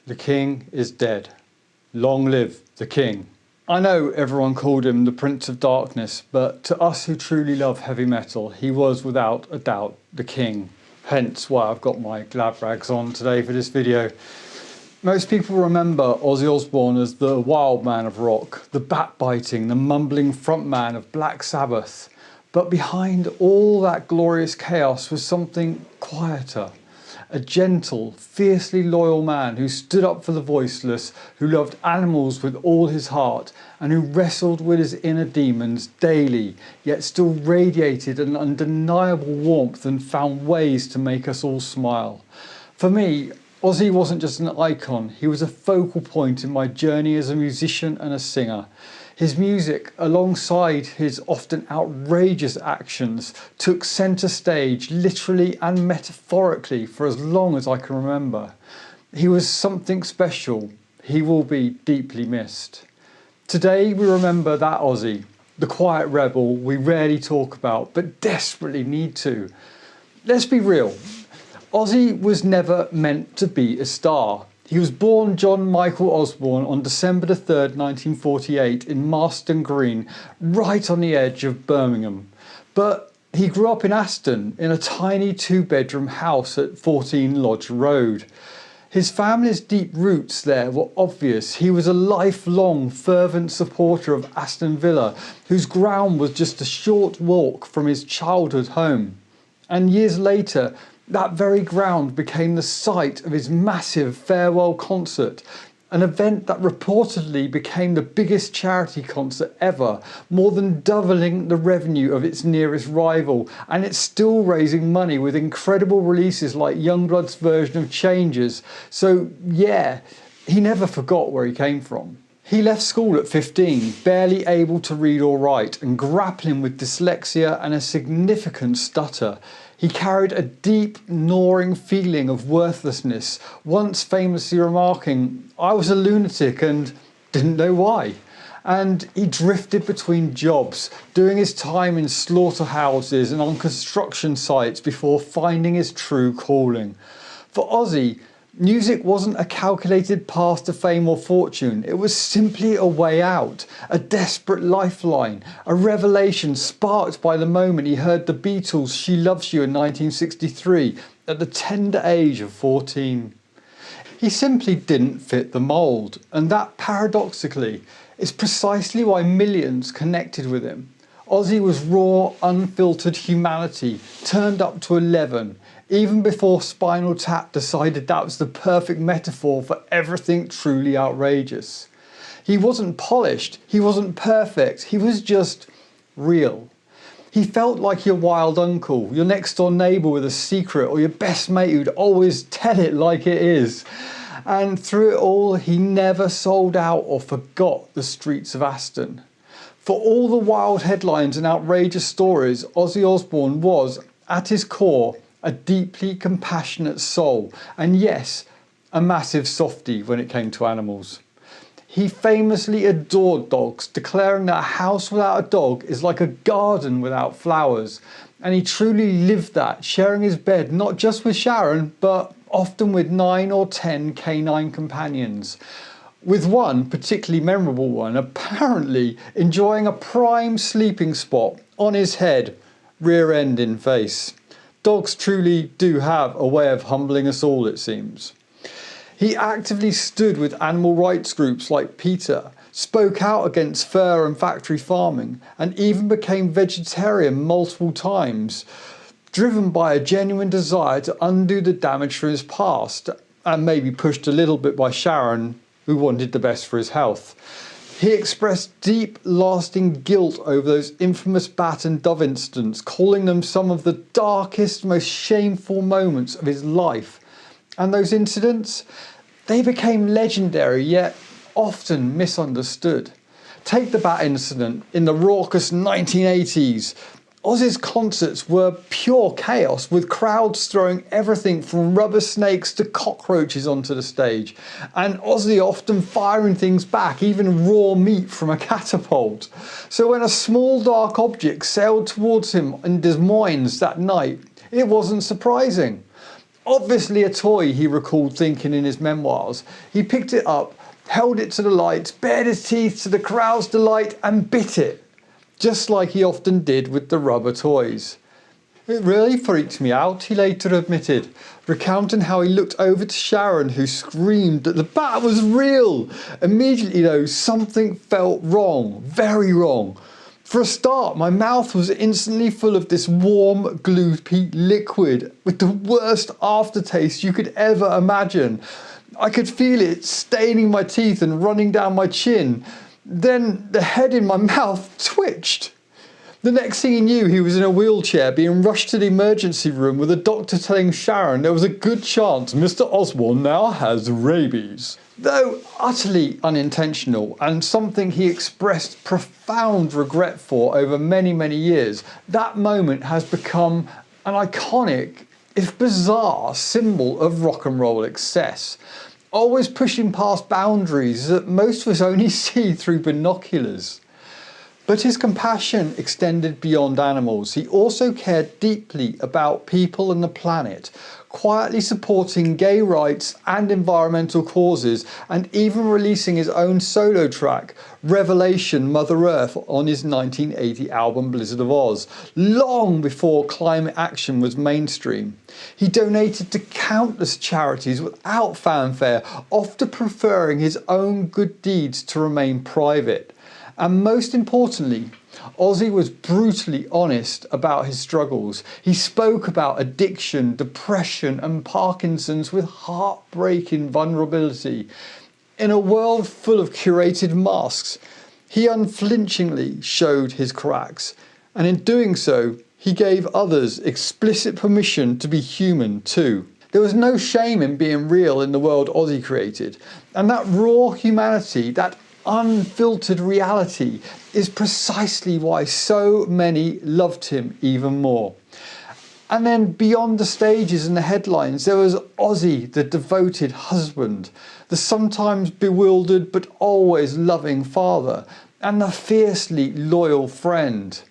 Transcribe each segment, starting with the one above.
The king is dead. Long live the king. I know everyone called him the Prince of Darkness, but to us who truly love heavy metal, he was without a doubt the king. Hence why I've got my glad rags on today for this video. Most people remember Ozzy Osbourne as the wild man of rock, the backbiting, the mumbling frontman of Black Sabbath. But behind all that glorious chaos was something quieter. A gentle, fiercely loyal man who stood up for the voiceless, who loved animals with all his heart, and who wrestled with his inner demons daily, yet still radiated an undeniable warmth and found ways to make us all smile. For me, Ozzy wasn't just an icon, he was a focal point in my journey as a musician and a singer. His music, alongside his often outrageous actions, took centre stage literally and metaphorically for as long as I can remember. He was something special. He will be deeply missed. Today we remember that Ozzy, the quiet rebel we rarely talk about but desperately need to. Let's be real, Ozzy was never meant to be a star. He was born John Michael Osbourne on December the 3rd, 1948 in Marston Green, right on the edge of Birmingham. But he grew up in Aston in a tiny two-bedroom house at 14 Lodge Road. His family's deep roots there were obvious. He was a lifelong fervent supporter of Aston Villa, whose ground was just a short walk from his childhood home. And years later, that very ground became the site of his massive farewell concert, an event that reportedly became the biggest charity concert ever, more than doubling the revenue of its nearest rival, and it's still raising money with incredible releases like Youngblood's version of Changes. So yeah, he never forgot where he came from. He left school at 15, barely able to read or write, and grappling with dyslexia and a significant stutter. He carried a deep, gnawing feeling of worthlessness, once famously remarking, "I was a lunatic and didn't know why." And he drifted between jobs, doing his time in slaughterhouses and on construction sites before finding his true calling. For Ozzy, music wasn't a calculated path to fame or fortune, it was simply a way out, a desperate lifeline, a revelation sparked by the moment he heard the Beatles' She Loves You in 1963 at the tender age of 14. He simply didn't fit the mould, and that paradoxically is precisely why millions connected with him. Ozzy was raw, unfiltered humanity, turned up to 11, even before Spinal Tap decided that was the perfect metaphor for everything truly outrageous. He wasn't polished, he wasn't perfect, he was just real. He felt like your wild uncle, your next door neighbour with a secret, or your best mate who'd always tell it like it is. And through it all, he never sold out or forgot the streets of Aston. For all the wild headlines and outrageous stories, Ozzy Osbourne was, at his core, a deeply compassionate soul, and yes, a massive softie when it came to animals. He famously adored dogs, declaring that a house without a dog is like a garden without flowers, and he truly lived that, sharing his bed not just with Sharon, but often with 9 or 10 canine companions. With one particularly memorable one apparently enjoying a prime sleeping spot on his head, rear end in face. Dogs truly do have a way of humbling us all, it seems. He actively stood with animal rights groups like PETA, spoke out against fur and factory farming, and even became vegetarian multiple times, driven by a genuine desire to undo the damage from his past, and maybe pushed a little bit by Sharon, who wanted the best for his health. He expressed deep, lasting guilt over those infamous bat and dove incidents, calling them some of the darkest, most shameful moments of his life. And those incidents, they became legendary, yet often misunderstood. Take the bat incident in the raucous 1980s. Ozzy's concerts were pure chaos, with crowds throwing everything from rubber snakes to cockroaches onto the stage, and Ozzy often firing things back, even raw meat from a catapult. So when a small dark object sailed towards him in Des Moines that night, it wasn't surprising. Obviously a toy, he recalled thinking in his memoirs. He picked it up, held it to the light, bared his teeth to the crowd's delight and bit it, just like he often did with the rubber toys. It really freaked me out, he later admitted, recounting how he looked over to Sharon, who screamed that the bat was real. Immediately though, something felt wrong, very wrong. For a start, my mouth was instantly full of this warm, gloopy liquid with the worst aftertaste you could ever imagine. I could feel it staining my teeth and running down my chin. Then the head in my mouth twitched. The next thing he knew, he was in a wheelchair being rushed to the emergency room with a doctor telling Sharon there was a good chance Mr. Osbourne now has rabies. Though utterly unintentional and something he expressed profound regret for over many, many years, that moment has become an iconic, if bizarre, symbol of rock and roll excess. Always pushing past boundaries that most of us only see through binoculars. But his compassion extended beyond animals. He also cared deeply about people and the planet, quietly supporting gay rights and environmental causes, and even releasing his own solo track, Revelation Mother Earth, on his 1980 album Blizzard of Oz, long before climate action was mainstream. He donated to countless charities without fanfare, often preferring his own good deeds to remain private. And most importantly, Ozzy was brutally honest about his struggles. He spoke about addiction, depression and Parkinson's with heartbreaking vulnerability. In a world full of curated masks, he unflinchingly showed his cracks. And in doing so, he gave others explicit permission to be human too. There was no shame in being real in the world Ozzy created. And that raw humanity, that unfiltered reality, is precisely why so many loved him even more. And then beyond the stages and the headlines, there was Ozzy, the devoted husband, the sometimes bewildered but always loving father, and the fiercely loyal friend.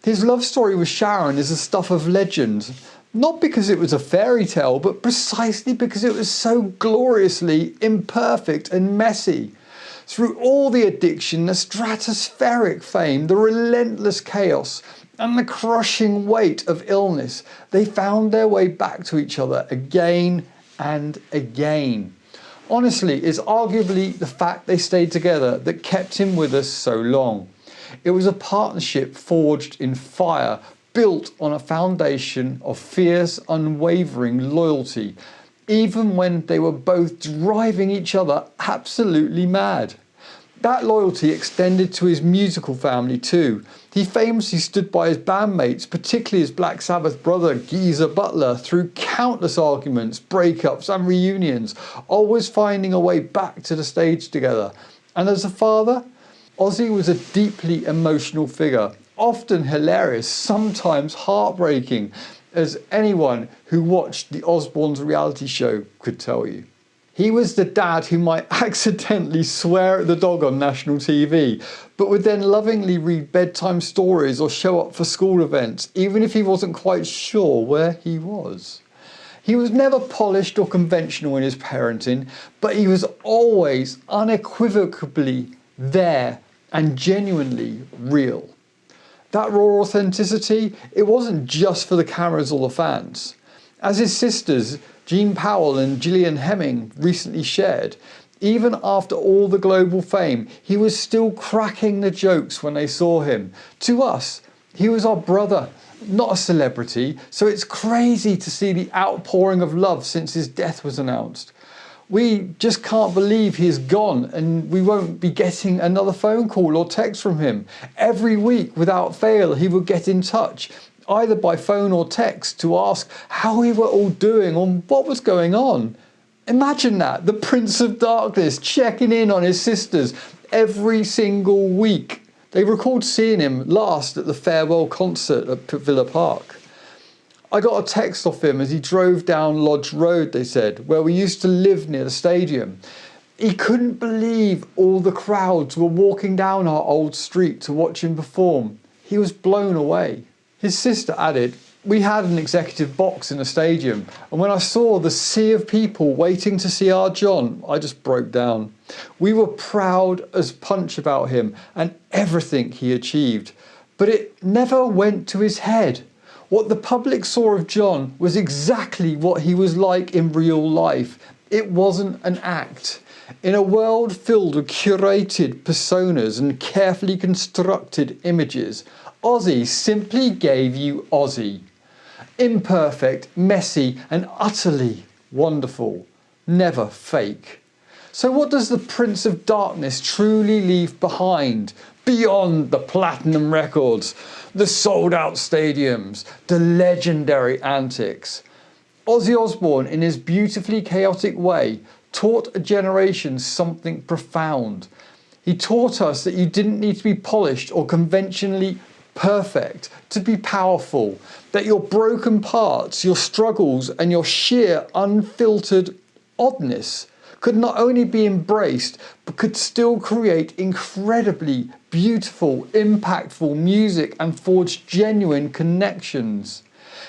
His love story with Sharon is the stuff of legend, not because it was a fairy tale, but precisely because it was so gloriously imperfect and messy. Through all the addiction, the stratospheric fame, the relentless chaos, and the crushing weight of illness, they found their way back to each other again and again. Honestly, it's arguably the fact they stayed together that kept him with us so long. It was a partnership forged in fire, built on a foundation of fierce, unwavering loyalty, even when they were both driving each other absolutely mad. That loyalty extended to his musical family too. He famously stood by his bandmates, particularly his Black Sabbath brother Geezer Butler, through countless arguments, breakups and reunions, always finding a way back to the stage together. And as a father, Ozzy was a deeply emotional figure, often hilarious, sometimes heartbreaking, as anyone who watched the Osbournes reality show could tell you. He was the dad who might accidentally swear at the dog on national TV, but would then lovingly read bedtime stories or show up for school events, even if he wasn't quite sure where he was. He was never polished or conventional in his parenting, but he was always unequivocally there and genuinely real. That raw authenticity, it wasn't just for the cameras or the fans. As his sisters, Jean Powell and Gillian Hemming, recently shared, even after all the global fame, he was still cracking the jokes when they saw him. To us, he was our brother, not a celebrity, so it's crazy to see the outpouring of love since his death was announced. We just can't believe he is gone and we won't be getting another phone call or text from him. Every week, without fail, he would get in touch, either by phone or text, to ask how we were all doing or what was going on. Imagine that, the Prince of Darkness checking in on his sisters every single week. They recalled seeing him last at the farewell concert at Villa Park. I got a text off him as he drove down Lodge Road, they said, where we used to live near the stadium. He couldn't believe all the crowds were walking down our old street to watch him perform. He was blown away. His sister added, We had an executive box in the stadium, and when I saw the sea of people waiting to see our John, I just broke down. We were proud as punch about him and everything he achieved, but it never went to his head. What the public saw of John was exactly what he was like in real life. It wasn't an act. In a world filled with curated personas and carefully constructed images, Ozzy simply gave you Ozzy. Imperfect, messy and utterly wonderful. Never fake. So what does the Prince of Darkness truly leave behind? Beyond the platinum records, the sold out stadiums, the legendary antics. Ozzy Osbourne, in his beautifully chaotic way, taught a generation something profound. He taught us that you didn't need to be polished or conventionally perfect to be powerful, that your broken parts, your struggles and your sheer unfiltered oddness could not only be embraced but could still create incredibly beautiful, impactful music and forge genuine connections.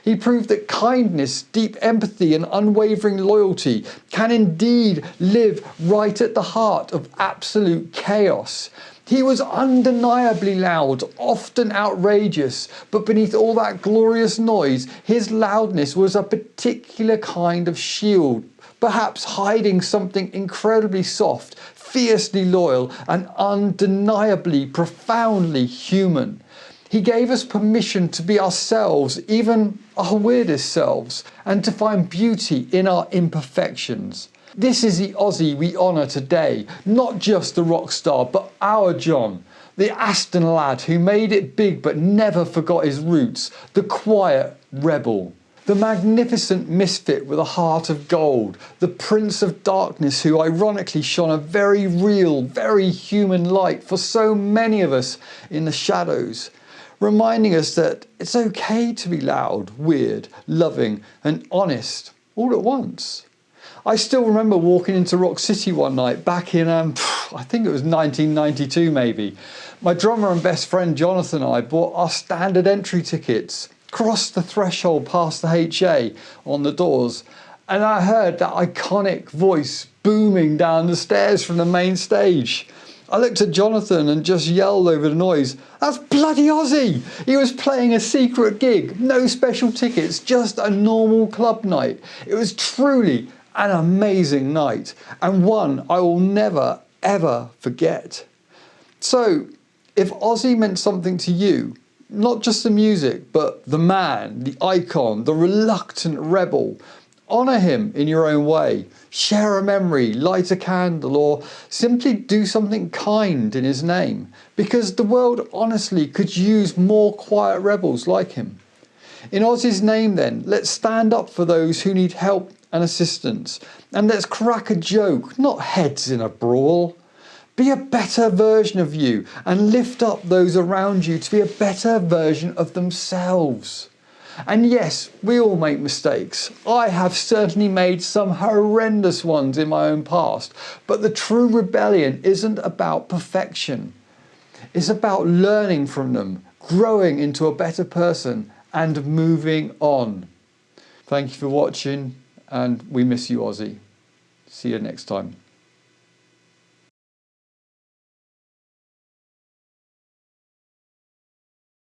He proved that kindness, deep empathy and unwavering loyalty can indeed live right at the heart of absolute chaos. He was undeniably loud, often outrageous, but beneath all that glorious noise, his loudness was a particular kind of shield, perhaps hiding something incredibly soft, fiercely loyal, and undeniably, profoundly human. He gave us permission to be ourselves, even our weirdest selves, and to find beauty in our imperfections. This is the Ozzy we honour today, not just the rock star, but our John, the Aston lad who made it big but never forgot his roots, the quiet rebel, the magnificent misfit with a heart of gold, the Prince of Darkness who ironically shone a very real, very human light for so many of us in the shadows, reminding us that it's okay to be loud, weird, loving and honest all at once. I still remember walking into Rock City one night back in, I think it was 1992 maybe. My drummer and best friend Jonathan and I bought our standard entry tickets, crossed the threshold past the HA on the doors, and I heard that iconic voice booming down the stairs from the main stage. I looked at Jonathan and just yelled over the noise, "That's bloody Ozzy!" He was playing a secret gig, no special tickets, just a normal club night. It was truly an amazing night, and one I will never ever forget. So, if Ozzy meant something to you, not just the music, but the man, the icon, the reluctant rebel, honour him in your own way. Share a memory, light a candle, or simply do something kind in his name, because the world honestly could use more quiet rebels like him. In Ozzy's name then, let's stand up for those who need help and assistance, and let's crack a joke, not heads in a brawl. Be a better version of you and lift up those around you to be a better version of themselves. And yes, we all make mistakes. I have certainly made some horrendous ones in my own past, but the true rebellion isn't about perfection. It's about learning from them, growing into a better person and moving on. Thank you for watching, and we miss you, Ozzy. See you next time.